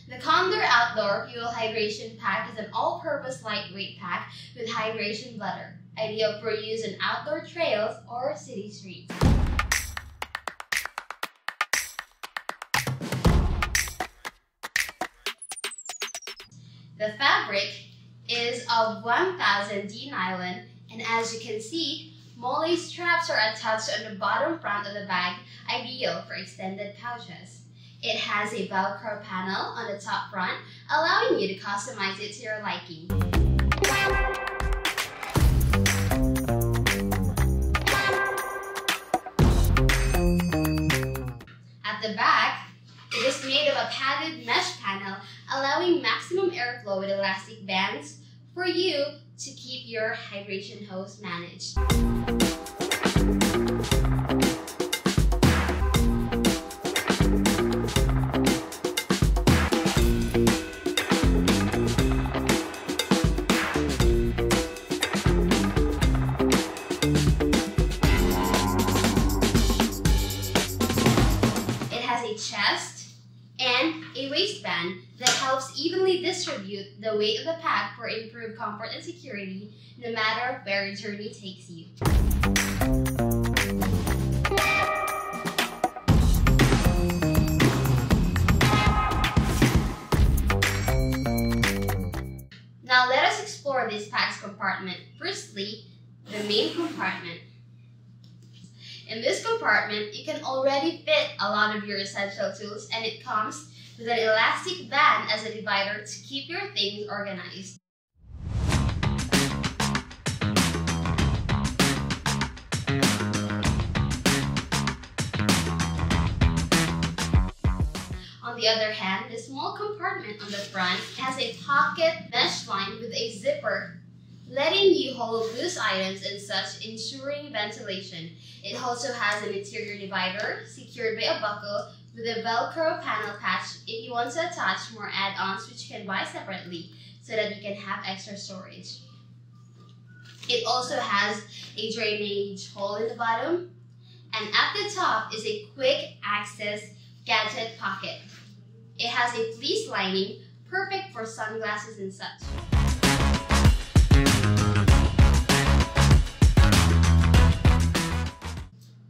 The Condor Outdoor Fuel Hydration Pack is an all-purpose lightweight pack with hydration bladder, ideal for use on outdoor trails or city streets. The fabric is of 1000 DENYLON, and as you can see, MOLLE straps are attached on the bottom front of the bag, ideal for extended pouches. It has a Velcro panel on the top front, allowing you to customize it to your liking. At the back, it is made of a padded mesh panel, allowing maximum airflow with elastic bands for you to keep your hydration hose managed. Chest and a waistband that helps evenly distribute the weight of the pack for improved comfort and security no matter where your journey takes you. Now let us explore this pack's compartment. Firstly, the main compartment. In this compartment, you can already fit a lot of your essential tools, and it comes with an elastic band as a divider to keep your things organized. On the other hand, the small compartment on the front has a pocket mesh line with a zipper, letting you hold loose items and such, ensuring ventilation. It also has a interior divider secured by a buckle with a Velcro panel patch if you want to attach more add-ons, which you can buy separately so that you can have extra storage. It also has a drainage hole in the bottom, and at the top is a quick access gadget pocket. It has a fleece lining, perfect for sunglasses and such.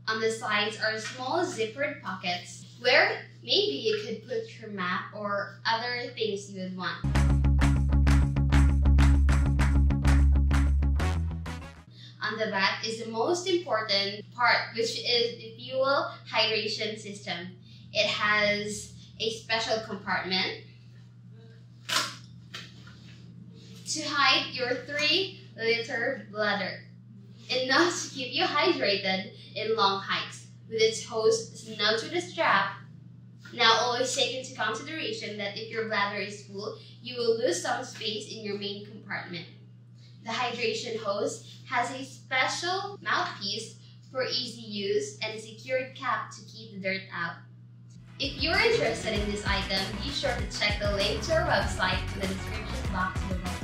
On the sides are small zippered pockets where maybe you could put your map or other things you would want. On the back is the most important part, which is the fuel hydration system. It has a special compartment to hide your 3-liter bladder, enough to keep you hydrated in long hikes. With its hose snug to the strap. Now always take into consideration that if your bladder is full, you will lose some space in your main compartment. The hydration hose has a special mouthpiece for easy use and a secured cap to keep the dirt out. If you're interested in this item, be sure to check the link to our website in the description box below.